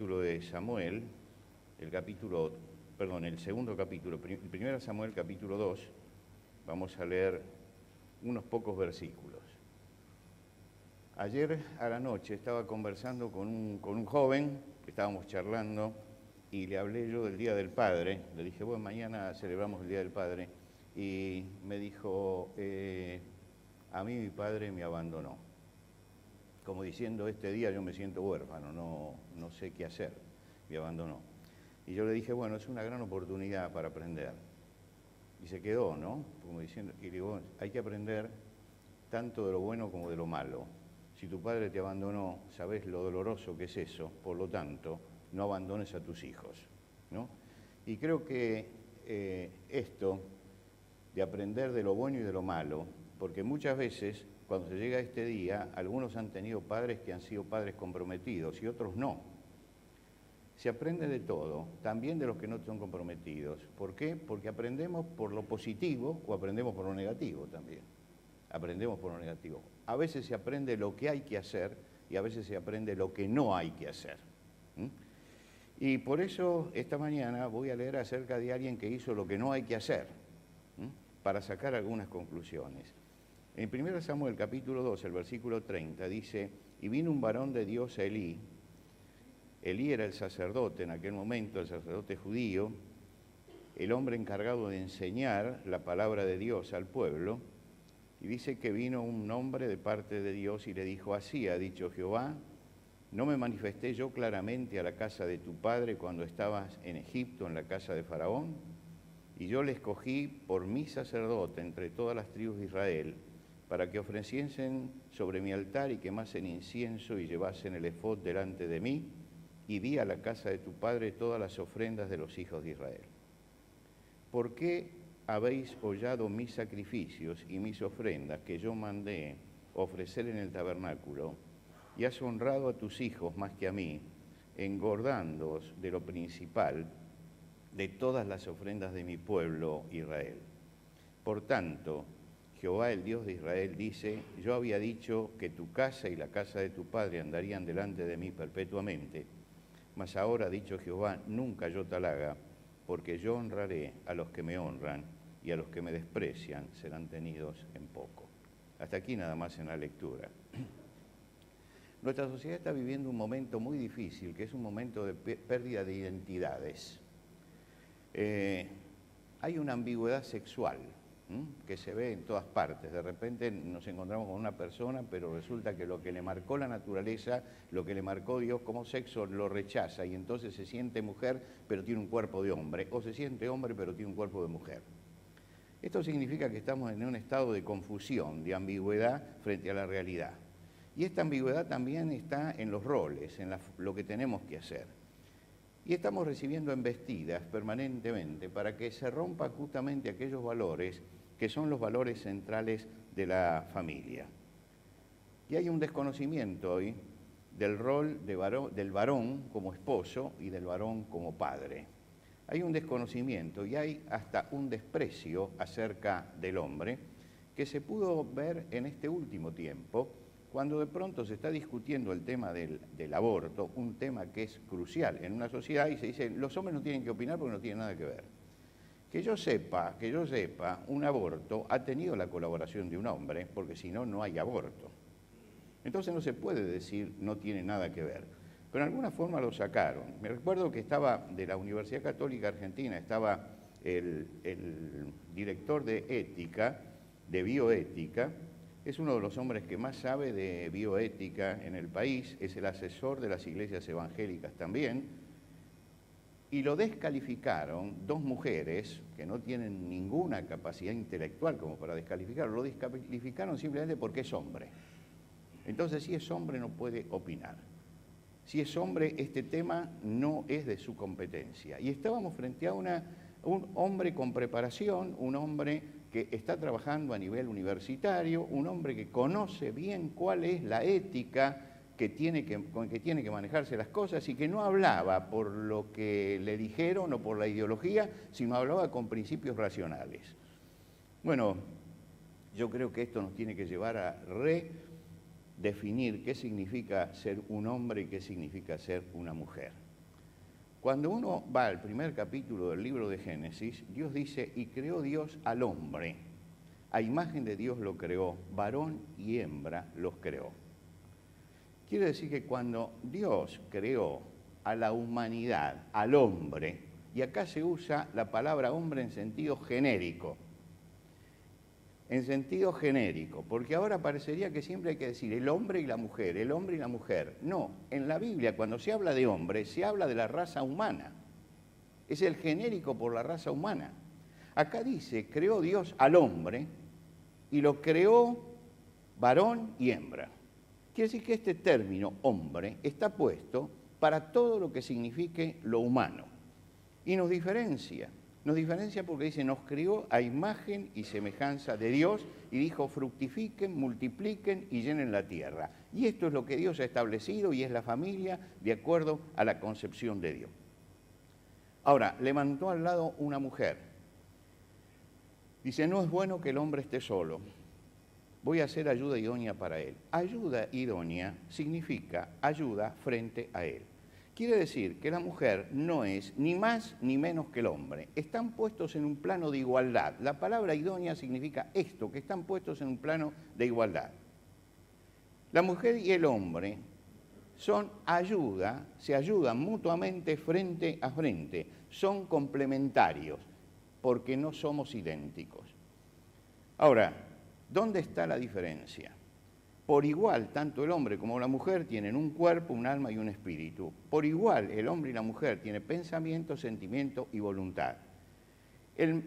Capítulo de Samuel, el segundo capítulo, primero Samuel capítulo 2, vamos a leer unos pocos versículos. Ayer a la noche estaba conversando con un joven, que estábamos charlando, y le hablé yo del Día del Padre. Le dije, bueno, mañana celebramos el Día del Padre, y me dijo, a mí mi padre me abandonó. Como diciendo, este día yo me siento huérfano, no sé qué hacer, me abandonó. Y yo le dije, bueno, es una gran oportunidad para aprender. Y se quedó, ¿no? Como diciendo, y digo, hay que aprender tanto de lo bueno como de lo malo. Si tu padre te abandonó, sabés lo doloroso que es eso, por lo tanto, no abandones a tus hijos, ¿no? Y creo que esto de aprender de lo bueno y de lo malo, porque muchas veces cuando se llega a este día, algunos han tenido padres que han sido padres comprometidos y otros no. Se aprende de todo, también de los que no son comprometidos. ¿Por qué? Porque aprendemos por lo positivo o aprendemos por lo negativo también. Aprendemos por lo negativo. A veces se aprende lo que hay que hacer y a veces se aprende lo que no hay que hacer. Y por eso esta mañana voy a leer acerca de alguien que hizo lo que no hay que hacer, para sacar algunas conclusiones. En 1 Samuel capítulo 2, el versículo 30, dice, y vino un varón de Dios a Elí. Elí era el sacerdote en aquel momento, el sacerdote judío, el hombre encargado de enseñar la palabra de Dios al pueblo, y dice que vino un hombre de parte de Dios y le dijo, así ha dicho Jehová, ¿no me manifesté yo claramente a la casa de tu padre cuando estabas en Egipto, en la casa de Faraón? Y yo le escogí por mi sacerdote entre todas las tribus de Israel, para que ofreciesen sobre mi altar y quemasen incienso y llevasen el efod delante de mí, y di a la casa de tu padre todas las ofrendas de los hijos de Israel. ¿Por qué habéis hollado mis sacrificios y mis ofrendas que yo mandé ofrecer en el tabernáculo, y has honrado a tus hijos más que a mí, engordándoos de lo principal de todas las ofrendas de mi pueblo Israel? Por tanto, Jehová, el Dios de Israel, dice, yo había dicho que tu casa y la casa de tu padre andarían delante de mí perpetuamente, mas ahora ha dicho Jehová, nunca yo tal haga, porque yo honraré a los que me honran y a los que me desprecian serán tenidos en poco. Hasta aquí nada más en la lectura. Nuestra sociedad está viviendo un momento muy difícil, que es un momento de pérdida de identidades. Hay una ambigüedad sexual que se ve en todas partes. De repente nos encontramos con una persona, pero resulta que lo que le marcó la naturaleza, lo que le marcó Dios como sexo, lo rechaza y entonces se siente mujer, pero tiene un cuerpo de hombre, o se siente hombre, pero tiene un cuerpo de mujer. Esto significa que estamos en un estado de confusión, de ambigüedad frente a la realidad. Y esta ambigüedad también está en los roles, en lo que tenemos que hacer. Y estamos recibiendo embestidas permanentemente para que se rompa justamente aquellos valores que son los valores centrales de la familia. Y hay un desconocimiento hoy del rol del varón como esposo y del varón como padre. Hay un desconocimiento y hay hasta un desprecio acerca del hombre que se pudo ver en este último tiempo, cuando de pronto se está discutiendo el tema del aborto, un tema que es crucial en una sociedad, y se dice, los hombres no tienen que opinar porque no tienen nada que ver. Que yo sepa, un aborto ha tenido la colaboración de un hombre, porque si no, no hay aborto. Entonces no se puede decir no tiene nada que ver. Pero en alguna forma lo sacaron. Me recuerdo que estaba de la Universidad Católica Argentina, estaba el director de ética, de bioética. Es uno de los hombres que más sabe de bioética en el país, es el asesor de las iglesias evangélicas también, y lo descalificaron dos mujeres que no tienen ninguna capacidad intelectual como para descalificarlo, lo descalificaron simplemente porque es hombre. Entonces, si es hombre no puede opinar. Si es hombre, este tema no es de su competencia. Y estábamos frente a un hombre con preparación, un hombre que está trabajando a nivel universitario, un hombre que conoce bien cuál es la ética con que tiene que manejarse las cosas y que no hablaba por lo que le dijeron o por la ideología, sino hablaba con principios racionales. Bueno, yo creo que esto nos tiene que llevar a redefinir qué significa ser un hombre y qué significa ser una mujer. Cuando uno va al primer capítulo del libro de Génesis, Dios dice, y creó Dios al hombre. A imagen de Dios lo creó, varón y hembra los creó. Quiere decir que cuando Dios creó a la humanidad, al hombre, y acá se usa la palabra hombre en sentido genérico, porque ahora parecería que siempre hay que decir el hombre y la mujer, el hombre y la mujer. No, en la Biblia cuando se habla de hombre, se habla de la raza humana. Es el genérico por la raza humana. Acá dice, creó Dios al hombre y lo creó varón y hembra. Quiere decir que este término hombre está puesto para todo lo que signifique lo humano. Y nos diferencia porque dice, nos crió a imagen y semejanza de Dios y dijo, fructifiquen, multipliquen y llenen la tierra. Y esto es lo que Dios ha establecido y es la familia de acuerdo a la concepción de Dios. Ahora, levantó al lado una mujer. Dice, no es bueno que el hombre esté solo. Voy a hacer ayuda idónea para él. Ayuda idónea significa ayuda frente a él. Quiere decir que la mujer no es ni más ni menos que el hombre. Están puestos en un plano de igualdad. La palabra idónea significa esto, que están puestos en un plano de igualdad. La mujer y el hombre son ayuda, se ayudan mutuamente frente a frente. Son complementarios, porque no somos idénticos. Ahora, ¿dónde está la diferencia? Por igual, tanto el hombre como la mujer tienen un cuerpo, un alma y un espíritu. Por igual, el hombre y la mujer tienen pensamiento, sentimiento y voluntad.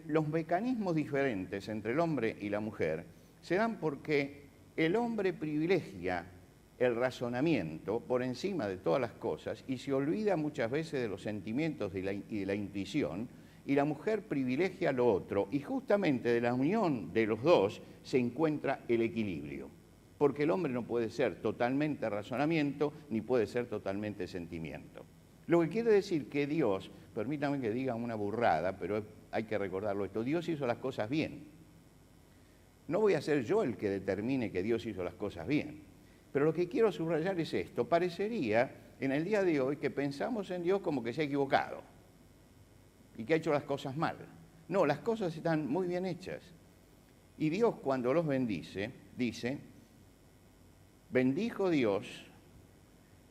Los mecanismos diferentes entre el hombre y la mujer se dan porque el hombre privilegia el razonamiento por encima de todas las cosas y se olvida muchas veces de los sentimientos y de la intuición, y la mujer privilegia lo otro, y justamente de la unión de los dos se encuentra el equilibrio. Porque el hombre no puede ser totalmente razonamiento, ni puede ser totalmente sentimiento. Lo que quiere decir que Dios, permítame que diga una burrada, pero hay que recordarlo esto, Dios hizo las cosas bien. No voy a ser yo el que determine que Dios hizo las cosas bien, pero lo que quiero subrayar es esto. Parecería en el día de hoy que pensamos en Dios como que se ha equivocado y que ha hecho las cosas mal. No, las cosas están muy bien hechas. Y Dios cuando los bendice, dice, bendijo Dios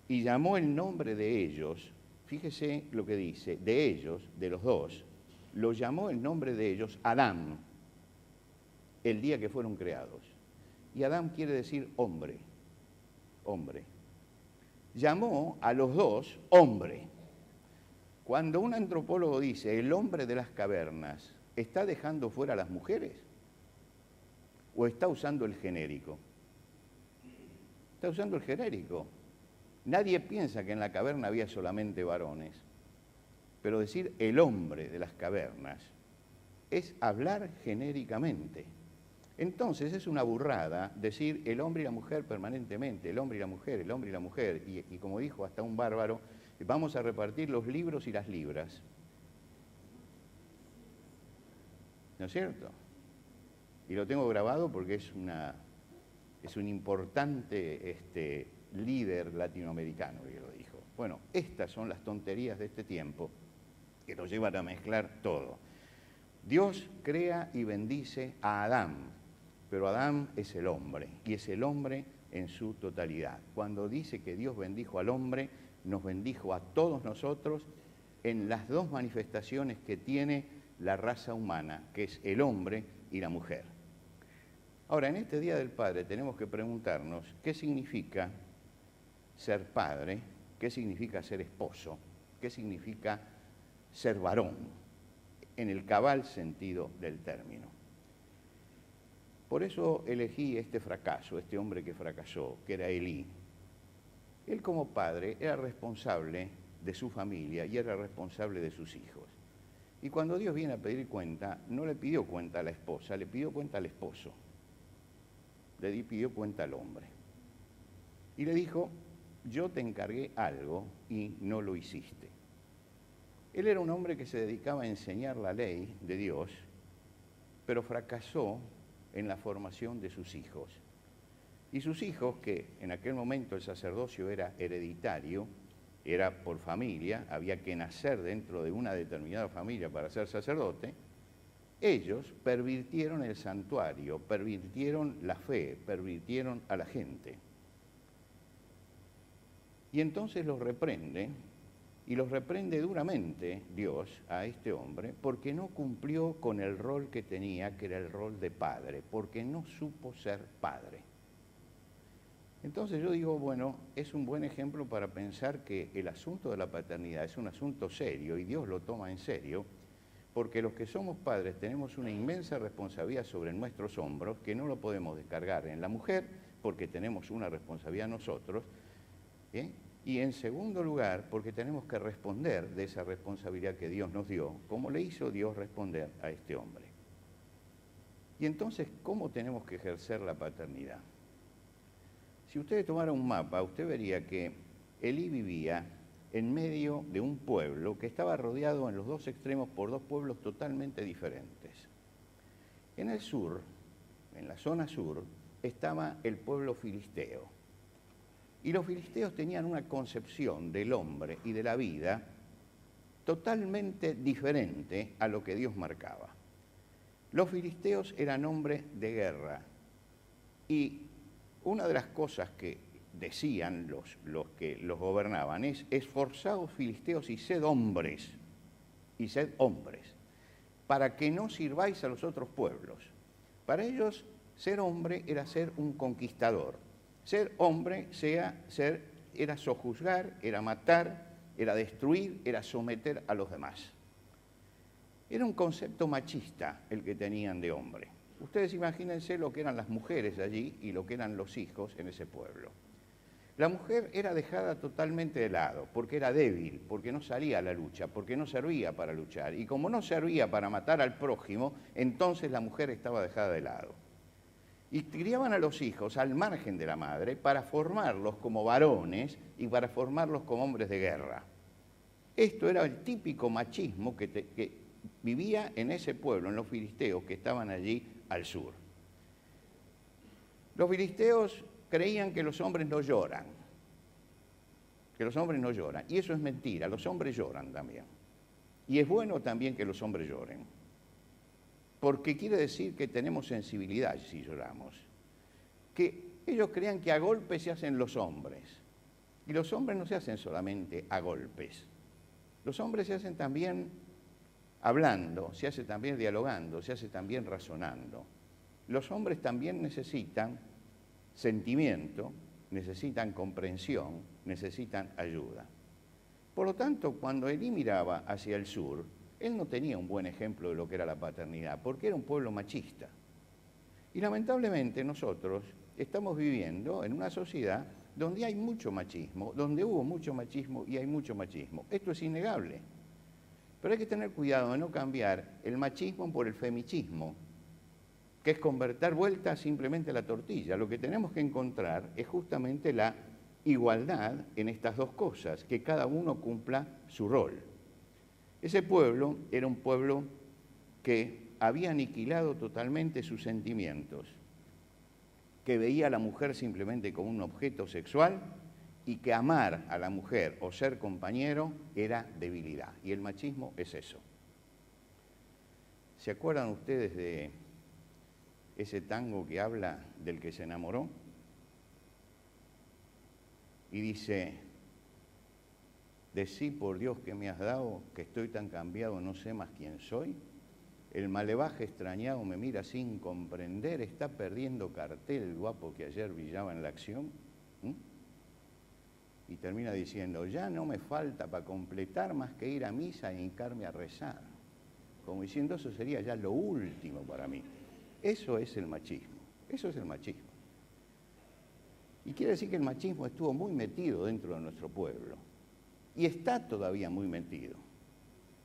y llamó el nombre de ellos, fíjese lo que dice, de ellos, de los dos, lo llamó el nombre de ellos Adán, el día que fueron creados. Y Adán quiere decir hombre, hombre. Llamó a los dos hombre. Cuando un antropólogo dice el hombre de las cavernas, ¿está dejando fuera a las mujeres? ¿O está usando el genérico? Está usando el genérico. Nadie piensa que en la caverna había solamente varones, pero decir el hombre de las cavernas es hablar genéricamente. Entonces es una burrada decir el hombre y la mujer permanentemente, el hombre y la mujer, el hombre y la mujer, y como dijo hasta un bárbaro, vamos a repartir los libros y las libras. ¿No es cierto? Y lo tengo grabado porque es un importante líder latinoamericano que lo dijo. Bueno, estas son las tonterías de este tiempo que nos llevan a mezclar todo. Dios crea y bendice a Adán, pero Adán es el hombre, y es el hombre en su totalidad. Cuando dice que Dios bendijo al hombre, nos bendijo a todos nosotros en las dos manifestaciones que tiene la raza humana, que es el hombre y la mujer. Ahora, en este Día del Padre tenemos que preguntarnos qué significa ser padre, qué significa ser esposo, qué significa ser varón, en el cabal sentido del término. Por eso elegí este fracaso, este hombre que fracasó, que era Elí. Él como padre era responsable de su familia y era responsable de sus hijos. Y cuando Dios viene a pedir cuenta, no le pidió cuenta a la esposa, le pidió cuenta al esposo. Le pidió cuenta al hombre. Y le dijo, yo te encargué algo y no lo hiciste. Él era un hombre que se dedicaba a enseñar la ley de Dios, pero fracasó en la formación de sus hijos. Y sus hijos, que en aquel momento el sacerdocio era hereditario, era por familia, había que nacer dentro de una determinada familia para ser sacerdote, ellos pervirtieron el santuario, pervirtieron la fe, pervirtieron a la gente. Y entonces los reprende, y los reprende duramente Dios a este hombre, porque no cumplió con el rol que tenía, que era el rol de padre, porque no supo ser padre. Entonces yo digo, bueno, es un buen ejemplo para pensar que el asunto de la paternidad es un asunto serio, y Dios lo toma en serio, porque los que somos padres tenemos una inmensa responsabilidad sobre nuestros hombros, que no lo podemos descargar en la mujer, porque tenemos una responsabilidad nosotros, ¿eh? Y en segundo lugar, porque tenemos que responder de esa responsabilidad que Dios nos dio, como le hizo Dios responder a este hombre. Y entonces, ¿cómo tenemos que ejercer la paternidad? Si usted tomara un mapa, usted vería que Elí vivía en medio de un pueblo que estaba rodeado en los dos extremos por dos pueblos totalmente diferentes. En el sur, en la zona sur, estaba el pueblo filisteo. Y los filisteos tenían una concepción del hombre y de la vida totalmente diferente a lo que Dios marcaba. Los filisteos eran hombres de guerra, y una de las cosas que decían los que los gobernaban es: esforzaos filisteos y sed hombres, para que no sirváis a los otros pueblos. Para ellos, ser hombre era ser un conquistador. Ser hombre era sojuzgar, era matar, era destruir, era someter a los demás. Era un concepto machista el que tenían de hombre. Ustedes imagínense lo que eran las mujeres allí y lo que eran los hijos en ese pueblo. La mujer era dejada totalmente de lado, porque era débil, porque no salía a la lucha, porque no servía para luchar. Y como no servía para matar al prójimo, entonces la mujer estaba dejada de lado. Y criaban a los hijos al margen de la madre para formarlos como varones y para formarlos como hombres de guerra. Esto era el típico machismo que vivía en ese pueblo, en los filisteos que estaban allí al sur. Los filisteos creían que los hombres no lloran, y eso es mentira, los hombres lloran también. Y es bueno también que los hombres lloren, porque quiere decir que tenemos sensibilidad si lloramos. Que ellos crean que a golpes se hacen los hombres, y los hombres no se hacen solamente a golpes. Los hombres se hacen también hablando, se hace también dialogando, se hace también razonando. Los hombres también necesitan sentimiento, necesitan comprensión, necesitan ayuda. Por lo tanto, cuando Elí miraba hacia el sur, él no tenía un buen ejemplo de lo que era la paternidad, porque era un pueblo machista. Y lamentablemente nosotros estamos viviendo en una sociedad donde hay mucho machismo, donde hubo mucho machismo y hay mucho machismo. Esto es innegable. Pero hay que tener cuidado de no cambiar el machismo por el femichismo, que es convertir vuelta simplemente a la tortilla. Lo que tenemos que encontrar es justamente la igualdad en estas dos cosas, que cada uno cumpla su rol. Ese pueblo era un pueblo que había aniquilado totalmente sus sentimientos, que veía a la mujer simplemente como un objeto sexual y que amar a la mujer o ser compañero era debilidad. Y el machismo es eso. ¿Se acuerdan ustedes de ese tango que habla del que se enamoró? Y dice: decí por Dios que me has dado, que estoy tan cambiado, no sé más quién soy. El malevaje extrañado me mira sin comprender, está perdiendo cartel el guapo que ayer brillaba en la acción. Y termina diciendo: ya no me falta para completar más que ir a misa e hincarme a rezar. Como diciendo, eso sería ya lo último para mí. Eso es el machismo, eso es el machismo. Y quiere decir que el machismo estuvo muy metido dentro de nuestro pueblo. Y está todavía muy metido.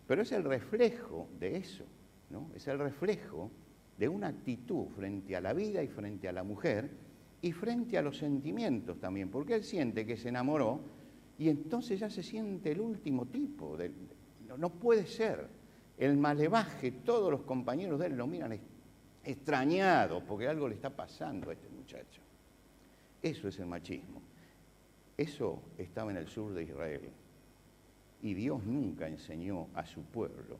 Pero es el reflejo de eso, ¿no? Es el reflejo de una actitud frente a la vida y frente a la mujer y frente a los sentimientos también, porque él siente que se enamoró y entonces ya se siente el último tipo. No puede ser. El malevaje, todos los compañeros de él lo miran extrañados porque algo le está pasando a este muchacho. Eso es el machismo. Eso estaba en el sur de Israel. Y Dios nunca enseñó a su pueblo,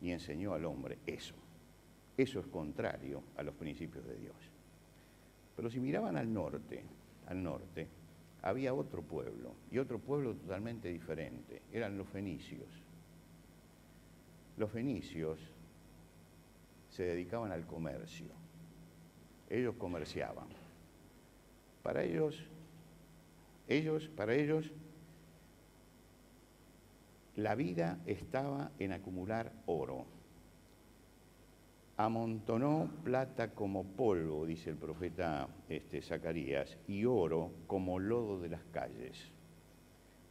ni enseñó al hombre eso. Eso es contrario a los principios de Dios. Pero si miraban al norte, había otro pueblo, y otro pueblo totalmente diferente. Eran los fenicios. Los fenicios se dedicaban al comercio. Ellos comerciaban. Para ellos, la vida estaba en acumular oro. Amontonó plata como polvo, dice el profeta Zacarías, y oro como lodo de las calles.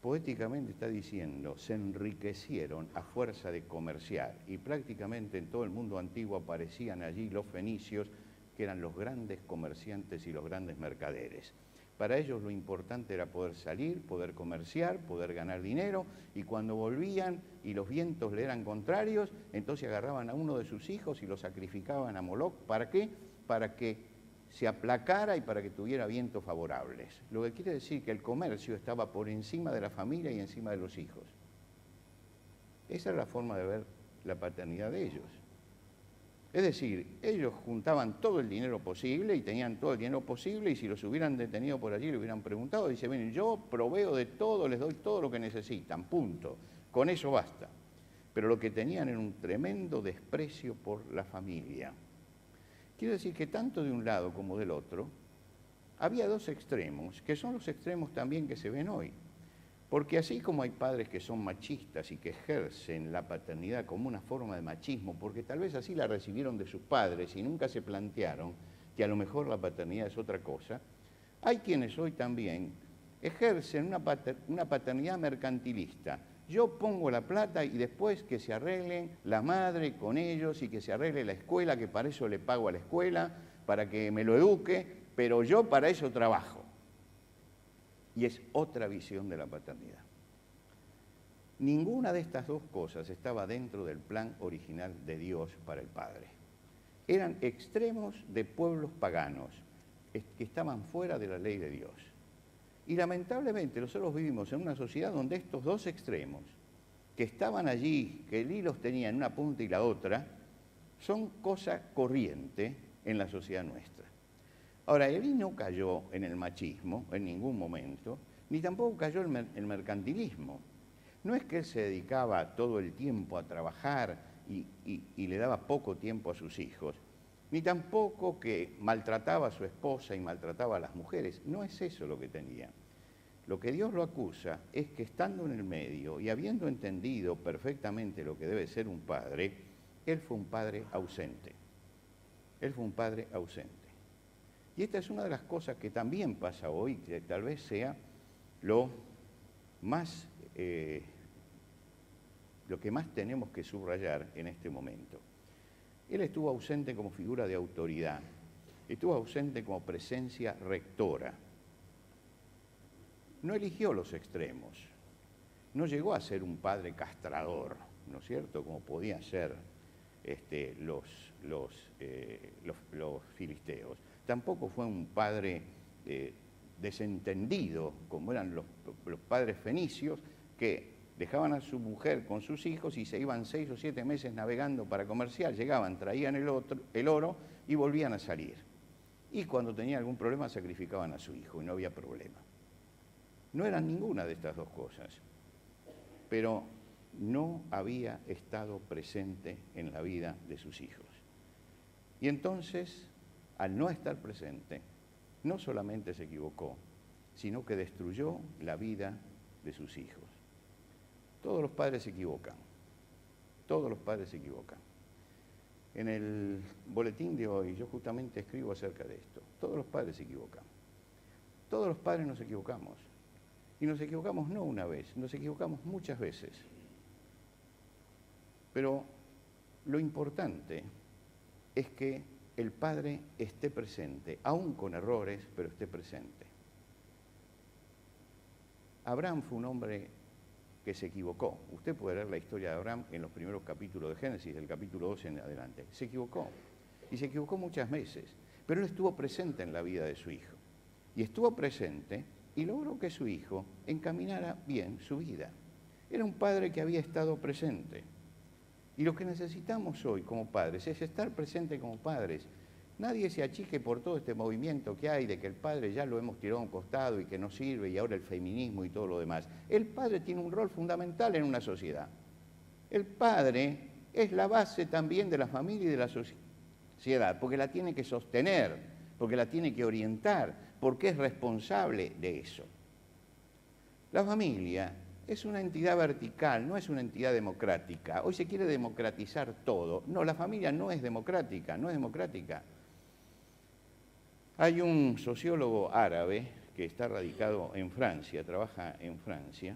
Poéticamente está diciendo, se enriquecieron a fuerza de comerciar, y prácticamente en todo el mundo antiguo aparecían allí los fenicios, que eran los grandes comerciantes y los grandes mercaderes. Para ellos lo importante era poder salir, poder comerciar, poder ganar dinero, y cuando volvían y los vientos le eran contrarios, entonces agarraban a uno de sus hijos y lo sacrificaban a Moloch. ¿Para qué? Para que se aplacara y para que tuviera vientos favorables. Lo que quiere decir que el comercio estaba por encima de la familia y encima de los hijos. Esa era la forma de ver la paternidad de ellos. Es decir, ellos juntaban todo el dinero posible y tenían todo el dinero posible, y si los hubieran detenido por allí, le hubieran preguntado, dice, miren, yo proveo de todo, les doy todo lo que necesitan, punto. Con eso basta. Pero lo que tenían era un tremendo desprecio por la familia. Quiero decir que tanto de un lado como del otro, había dos extremos, que son los extremos también que se ven hoy. Porque así como hay padres que son machistas y que ejercen la paternidad como una forma de machismo, porque tal vez así la recibieron de sus padres y nunca se plantearon que a lo mejor la paternidad es otra cosa, hay quienes hoy también ejercen una paternidad mercantilista. Yo pongo la plata y después que se arreglen la madre con ellos y que se arregle la escuela, que para eso le pago a la escuela, para que me lo eduque, pero yo para eso trabajo. Y es otra visión de la paternidad. Ninguna de estas dos cosas estaba dentro del plan original de Dios para el Padre. Eran extremos de pueblos paganos que estaban fuera de la ley de Dios. Y lamentablemente nosotros vivimos en una sociedad donde estos dos extremos, que estaban allí, que el hilo tenía en una punta y la otra, son cosa corriente en la sociedad nuestra. Ahora, Elí no cayó en el machismo en ningún momento, ni tampoco cayó en el mercantilismo. No es que él se dedicaba todo el tiempo a trabajar y le daba poco tiempo a sus hijos, ni tampoco que maltrataba a su esposa y maltrataba a las mujeres. No es eso lo que tenía. Lo que Dios lo acusa es que estando en el medio y habiendo entendido perfectamente lo que debe ser un padre, él fue un padre ausente. Él fue un padre ausente. Y esta es una de las cosas que también pasa hoy, que tal vez sea lo que más tenemos que subrayar en este momento. Él estuvo ausente como figura de autoridad, estuvo ausente como presencia rectora. No eligió los extremos, no llegó a ser un padre castrador, ¿no es cierto?, como podían ser los filisteos. Tampoco fue un padre desentendido, como eran los padres fenicios, que dejaban a su mujer con sus hijos y se iban 6 o 7 meses navegando para comerciar, llegaban, traían el oro y volvían a salir. Y cuando tenían algún problema sacrificaban a su hijo y no había problema. No eran ninguna de estas dos cosas, pero no había estado presente en la vida de sus hijos. Y entonces, al no estar presente, no solamente se equivocó, sino que destruyó la vida de sus hijos. Todos los padres se equivocan, todos los padres se equivocan. En el boletín de hoy yo justamente escribo acerca de esto. Todos los padres se equivocan. Todos los padres nos equivocamos. Y nos equivocamos no una vez, nos equivocamos muchas veces. Pero lo importante es que el padre esté presente, aún con errores, pero esté presente. Abraham fue un hombre que se equivocó. Usted puede leer la historia de Abraham en los primeros capítulos de Génesis, del capítulo 12 en adelante. Se equivocó. Y se equivocó muchas veces. Pero él estuvo presente en la vida de su hijo. Y estuvo presente y logró que su hijo encaminara bien su vida. Era un padre que había estado presente. Y lo que necesitamos hoy como padres es estar presentes como padres. Nadie se achique por todo este movimiento que hay de que el padre ya lo hemos tirado a un costado y que no sirve y ahora el feminismo y todo lo demás. El padre tiene un rol fundamental en una sociedad. El padre es la base también de la familia y de la sociedad, porque la tiene que sostener, porque la tiene que orientar, porque es responsable de eso. La familia es una entidad vertical, no es una entidad democrática. Hoy se quiere democratizar todo. No, la familia no es democrática, no es democrática. Hay un sociólogo árabe que está radicado en Francia, trabaja en Francia,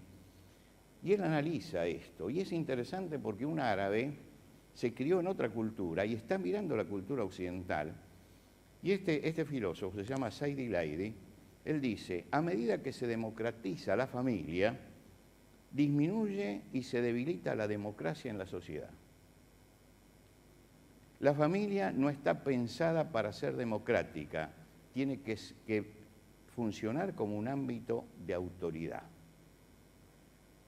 y él analiza esto. Y es interesante porque un árabe se crió en otra cultura y está mirando la cultura occidental. Y este filósofo se llama Saidi Laidi. Él dice, a medida que se democratiza la familia, disminuye y se debilita la democracia en la sociedad. La familia no está pensada para ser democrática, tiene que funcionar como un ámbito de autoridad.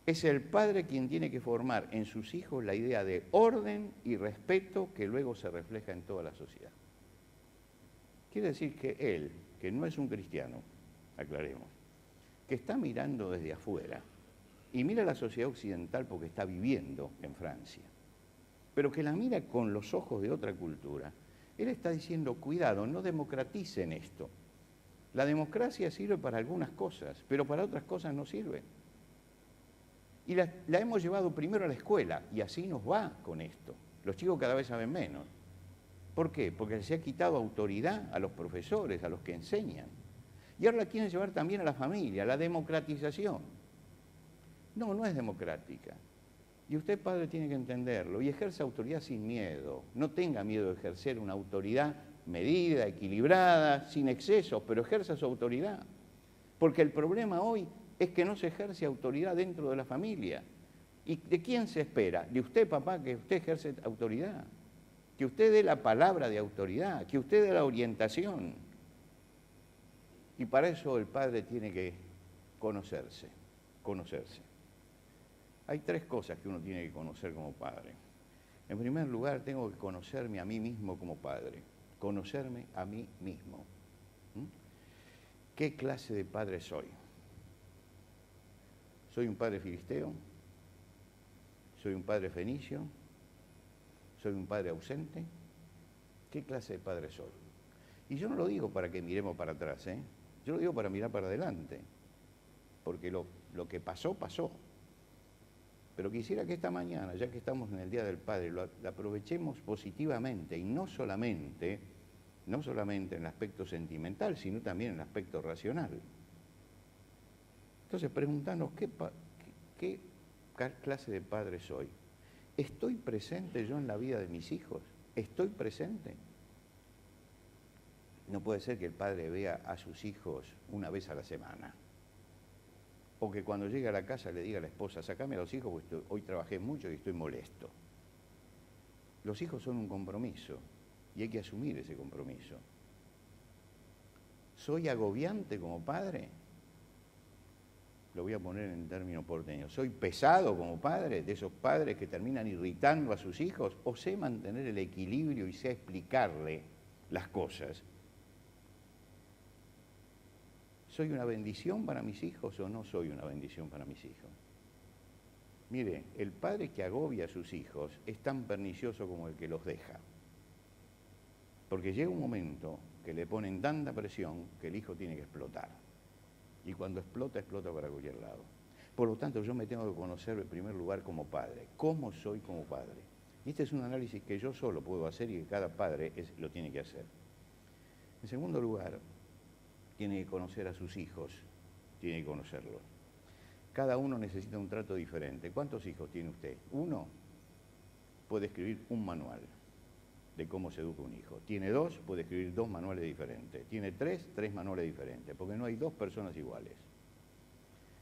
Es el padre quien tiene que formar en sus hijos la idea de orden y respeto que luego se refleja en toda la sociedad. Quiere decir que él, que no es un cristiano, aclaremos, que está mirando desde afuera y mira la sociedad occidental porque está viviendo en Francia, pero que la mira con los ojos de otra cultura, él está diciendo, cuidado, no democraticen esto. La democracia sirve para algunas cosas, pero para otras cosas no sirve. Y la hemos llevado primero a la escuela, y así nos va con esto. Los chicos cada vez saben menos. ¿Por qué? Porque se ha quitado autoridad a los profesores, a los que enseñan. Y ahora la quieren llevar también a la familia, la democratización. No, no es democrática. Y usted, padre, tiene que entenderlo. Y ejerce autoridad sin miedo. No tenga miedo de ejercer una autoridad medida, equilibrada, sin excesos, pero ejerza su autoridad. Porque el problema hoy es que no se ejerce autoridad dentro de la familia. ¿Y de quién se espera? De usted, papá, que usted ejerce autoridad. Que usted dé la palabra de autoridad, que usted dé la orientación. Y para eso el padre tiene que conocerse. Hay tres cosas que uno tiene que conocer como padre. En primer lugar, tengo que conocerme a mí mismo como padre. Conocerme a mí mismo. ¿Qué clase de padre soy? ¿Soy un padre filisteo? ¿Soy un padre fenicio? ¿Soy un padre ausente? ¿Qué clase de padre soy? Y yo no lo digo para que miremos para atrás, ¿eh? Yo lo digo para mirar para adelante. Porque lo que pasó, pasó. Pero quisiera que esta mañana, ya que estamos en el Día del Padre, lo aprovechemos positivamente y no solamente en el aspecto sentimental, sino también en el aspecto racional. Entonces, preguntarnos qué clase de padre soy. ¿Estoy presente yo en la vida de mis hijos? ¿Estoy presente? No puede ser que el padre vea a sus hijos una vez a la semana. O que cuando llegue a la casa le diga a la esposa, sacame a los hijos porque hoy trabajé mucho y estoy molesto. Los hijos son un compromiso y hay que asumir ese compromiso. ¿Soy agobiante como padre? Lo voy a poner en términos porteños. ¿Soy pesado como padre, de esos padres que terminan irritando a sus hijos? ¿O sé mantener el equilibrio y sé explicarle las cosas? ¿Soy una bendición para mis hijos o no soy una bendición para mis hijos? Mire, el padre que agobia a sus hijos es tan pernicioso como el que los deja. Porque llega un momento que le ponen tanta presión que el hijo tiene que explotar. Y cuando explota, explota para cualquier lado. Por lo tanto, yo me tengo que conocer en primer lugar como padre. ¿Cómo soy como padre? Y este es un análisis que yo solo puedo hacer y que cada padre lo tiene que hacer. En segundo lugar, tiene que conocer a sus hijos, tiene que conocerlos. Cada uno necesita un trato diferente. ¿Cuántos hijos tiene usted? Uno puede escribir un manual de cómo se educa un hijo. Tiene dos, puede escribir dos manuales diferentes. Tiene tres manuales diferentes, porque no hay dos personas iguales.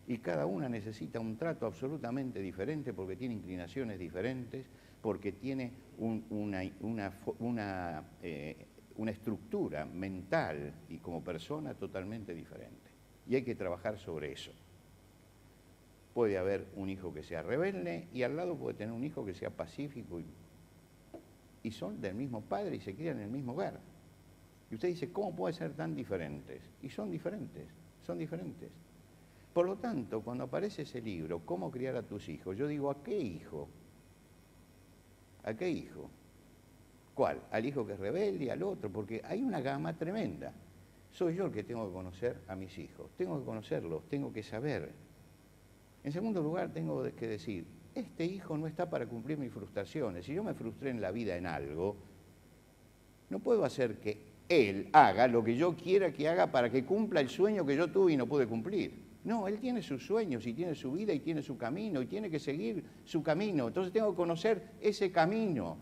Y cada una necesita un trato absolutamente diferente porque tiene inclinaciones diferentes, porque tiene una estructura mental y como persona totalmente diferente. Y hay que trabajar sobre eso. Puede haber un hijo que sea rebelde y al lado puede tener un hijo que sea pacífico y son del mismo padre y se crían en el mismo hogar. Y usted dice, ¿cómo pueden ser tan diferentes? Y son diferentes, son diferentes. Por lo tanto, cuando aparece ese libro, ¿Cómo criar a tus hijos? Yo digo, ¿a qué hijo? ¿A qué hijo? ¿Cuál? ¿Al hijo que es rebelde y al otro? Porque hay una gama tremenda. Soy yo el que tengo que conocer a mis hijos. Tengo que conocerlos, tengo que saber. En segundo lugar, tengo que decir, este hijo no está para cumplir mis frustraciones. Si yo me frustré en la vida en algo, no puedo hacer que él haga lo que yo quiera que haga para que cumpla el sueño que yo tuve y no pude cumplir. No, él tiene sus sueños y tiene su vida y tiene su camino y tiene que seguir su camino. Entonces tengo que conocer ese camino.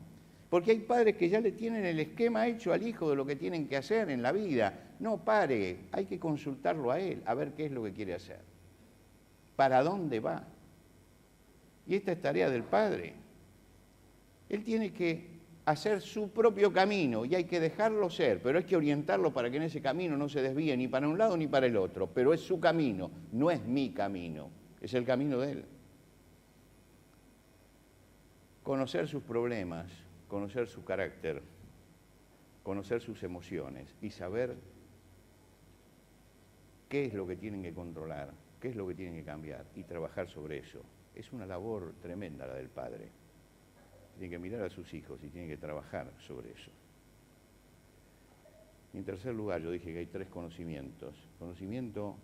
Porque hay padres que ya le tienen el esquema hecho al hijo de lo que tienen que hacer en la vida. No pare, hay que consultarlo a él, a ver qué es lo que quiere hacer. ¿Para dónde va? Y esta es tarea del padre. Él tiene que hacer su propio camino y hay que dejarlo ser, pero hay que orientarlo para que en ese camino no se desvíe ni para un lado ni para el otro, pero es su camino, no es mi camino, es el camino de él. Conocer sus problemas, conocer su carácter, conocer sus emociones y saber qué es lo que tienen que controlar, qué es lo que tienen que cambiar y trabajar sobre eso. Es una labor tremenda la del padre. Tiene que mirar a sus hijos y tiene que trabajar sobre eso. En tercer lugar, yo dije que hay 3 conocimientos. Conocimiento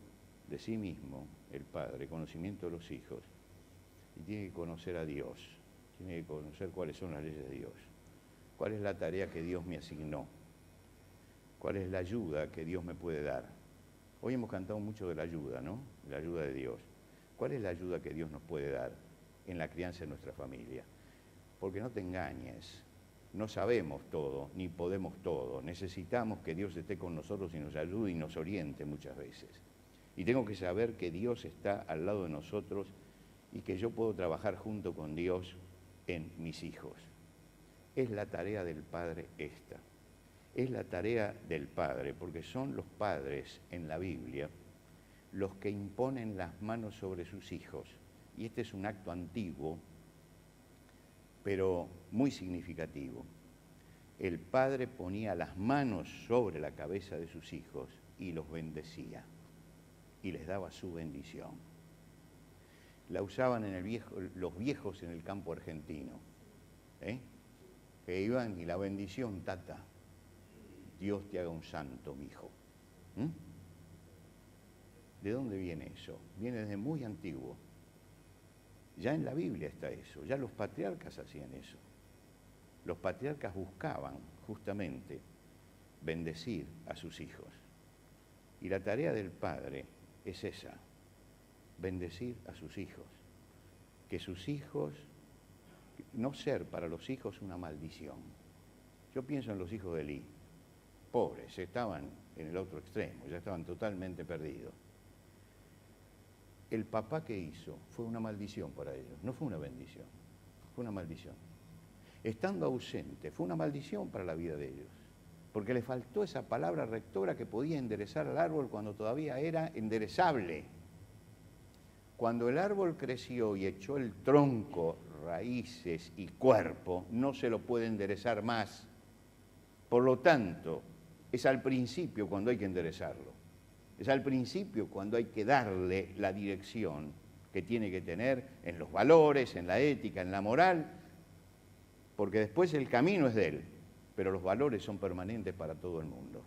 de sí mismo, el padre, conocimiento de los hijos. Y tiene que conocer a Dios, tiene que conocer cuáles son las leyes de Dios. ¿Cuál es la tarea que Dios me asignó? ¿Cuál es la ayuda que Dios me puede dar? Hoy hemos cantado mucho de la ayuda, ¿no? La ayuda de Dios. ¿Cuál es la ayuda que Dios nos puede dar en la crianza de nuestra familia? Porque no te engañes, no sabemos todo, ni podemos todo. Necesitamos que Dios esté con nosotros y nos ayude y nos oriente muchas veces. Y tengo que saber que Dios está al lado de nosotros y que yo puedo trabajar junto con Dios en mis hijos. Es la tarea del padre esta. Es la tarea del padre, porque son los padres en la Biblia los que imponen las manos sobre sus hijos. Y este es un acto antiguo, pero muy significativo. El padre ponía las manos sobre la cabeza de sus hijos y los bendecía y les daba su bendición. La usaban los viejos en el campo argentino, que iban y la bendición, tata, Dios te haga un santo, mi hijo. ¿De dónde viene eso? Viene desde muy antiguo. Ya en la Biblia está eso, ya los patriarcas hacían eso. Los patriarcas buscaban justamente bendecir a sus hijos. Y la tarea del padre es esa, bendecir a sus hijos. Que sus hijos, no ser para los hijos una maldición. Yo pienso en los hijos de Elí, pobres, estaban en el otro extremo, ya estaban totalmente perdidos. El papá que hizo fue una maldición para ellos, no fue una bendición, fue una maldición. Estando ausente, fue una maldición para la vida de ellos, porque le faltó esa palabra rectora que podía enderezar al árbol cuando todavía era enderezable. Cuando el árbol creció y echó el tronco, raíces y cuerpo, no se lo puede enderezar más. Por lo tanto, es al principio cuando hay que enderezarlo. Es al principio cuando hay que darle la dirección que tiene que tener en los valores, en la ética, en la moral, porque después el camino es de él, pero los valores son permanentes para todo el mundo.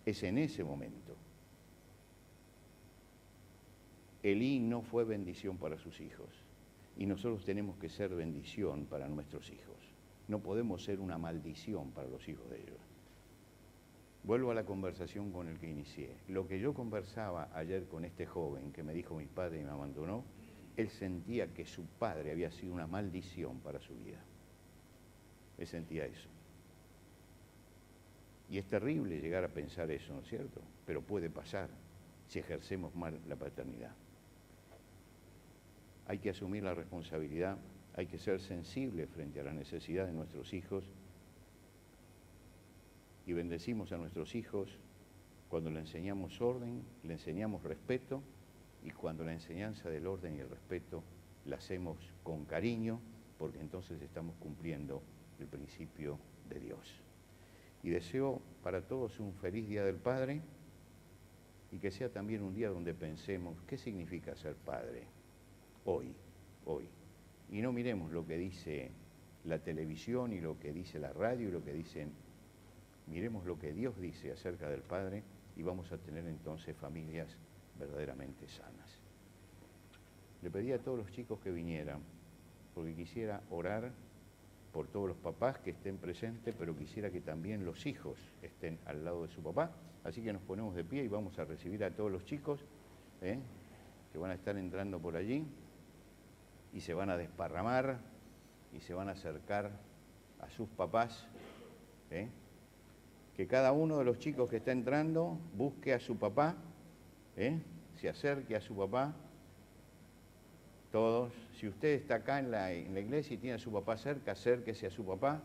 Es en ese momento. Elí no fue bendición para sus hijos y nosotros tenemos que ser bendición para nuestros hijos. No podemos ser una maldición para los hijos de ellos. Vuelvo a la conversación con el que inicié. Lo que yo conversaba ayer con este joven que me dijo mi padre me abandonó, él sentía que su padre había sido una maldición para su vida. Él sentía eso. Y es terrible llegar a pensar eso, ¿no es cierto? Pero puede pasar si ejercemos mal la paternidad. Hay que asumir la responsabilidad, hay que ser sensible frente a la necesidad de nuestros hijos y bendecimos a nuestros hijos cuando le enseñamos orden, le enseñamos respeto y cuando la enseñanza del orden y el respeto la hacemos con cariño, porque entonces estamos cumpliendo el principio de Dios. Y deseo para todos un feliz Día del Padre y que sea también un día donde pensemos qué significa ser padre hoy. Y no miremos lo que dice la televisión y lo que dice la radio y lo que dicen, miremos lo que Dios dice acerca del Padre y vamos a tener entonces familias verdaderamente sanas. Le pedí a todos los chicos que vinieran, porque quisiera orar por todos los papás que estén presentes, pero quisiera que también los hijos estén al lado de su papá. Así que nos ponemos de pie y vamos a recibir a todos los chicos que van a estar entrando por allí y se van a desparramar y se van a acercar a sus papás. Que cada uno de los chicos que está entrando busque a su papá, se acerque a su papá. Todos, si usted está acá en la iglesia y tiene a su papá cerca, acérquese a su papá.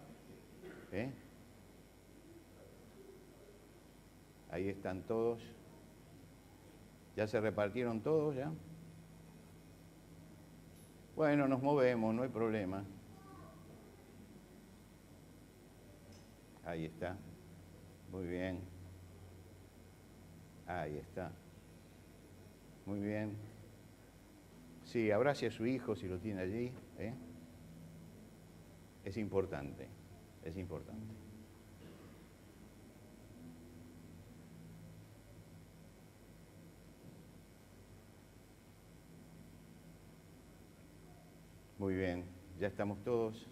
Ahí están todos. ¿Ya se repartieron todos ya? Bueno, nos movemos, no hay problema. Ahí está. Muy bien. Ahí está. Muy bien. Sí, abrace a su hijo si lo tiene allí. Es importante, es importante. Muy bien, ya estamos todos.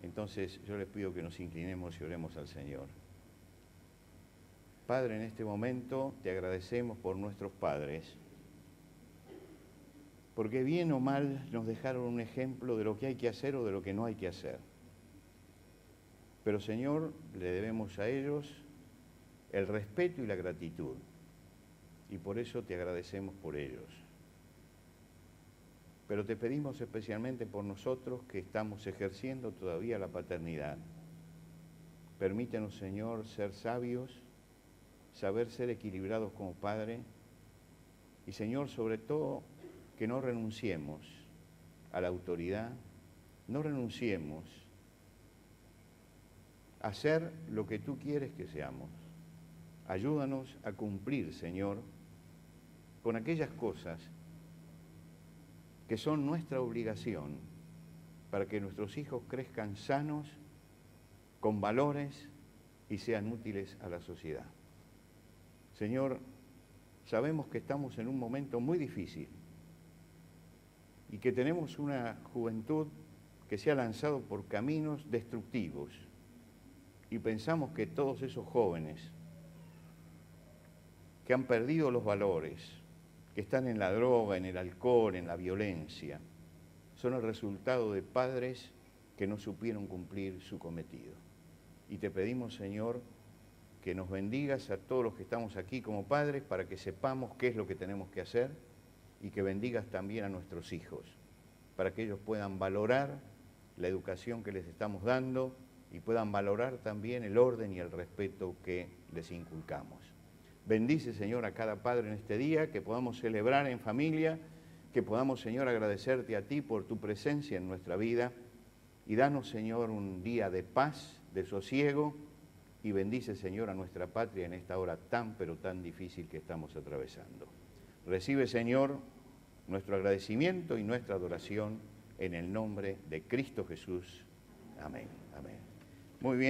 Entonces yo les pido que nos inclinemos y oremos al Señor. Padre, en este momento te agradecemos por nuestros padres, porque bien o mal nos dejaron un ejemplo de lo que hay que hacer o de lo que no hay que hacer. Pero Señor, le debemos a ellos el respeto y la gratitud, y por eso te agradecemos por ellos. Pero te pedimos especialmente por nosotros que estamos ejerciendo todavía la paternidad. Permítenos, Señor, ser sabios, saber ser equilibrados como padre, y Señor, sobre todo, que no renunciemos a la autoridad, no renunciemos a ser lo que tú quieres que seamos. Ayúdanos a cumplir, Señor, con aquellas cosas que son nuestra obligación para que nuestros hijos crezcan sanos, con valores y sean útiles a la sociedad. Señor, sabemos que estamos en un momento muy difícil y que tenemos una juventud que se ha lanzado por caminos destructivos y pensamos que todos esos jóvenes que han perdido los valores, que están en la droga, en el alcohol, en la violencia, son el resultado de padres que no supieron cumplir su cometido. Y te pedimos, Señor, que nos bendigas a todos los que estamos aquí como padres para que sepamos qué es lo que tenemos que hacer y que bendigas también a nuestros hijos, para que ellos puedan valorar la educación que les estamos dando y puedan valorar también el orden y el respeto que les inculcamos. Bendice, Señor, a cada padre en este día, que podamos celebrar en familia, que podamos, Señor, agradecerte a ti por tu presencia en nuestra vida y danos, Señor, un día de paz, de sosiego y bendice, Señor, a nuestra patria en esta hora tan, pero tan difícil que estamos atravesando. Recibe, Señor, nuestro agradecimiento y nuestra adoración en el nombre de Cristo Jesús. Amén. Amén. Muy bien.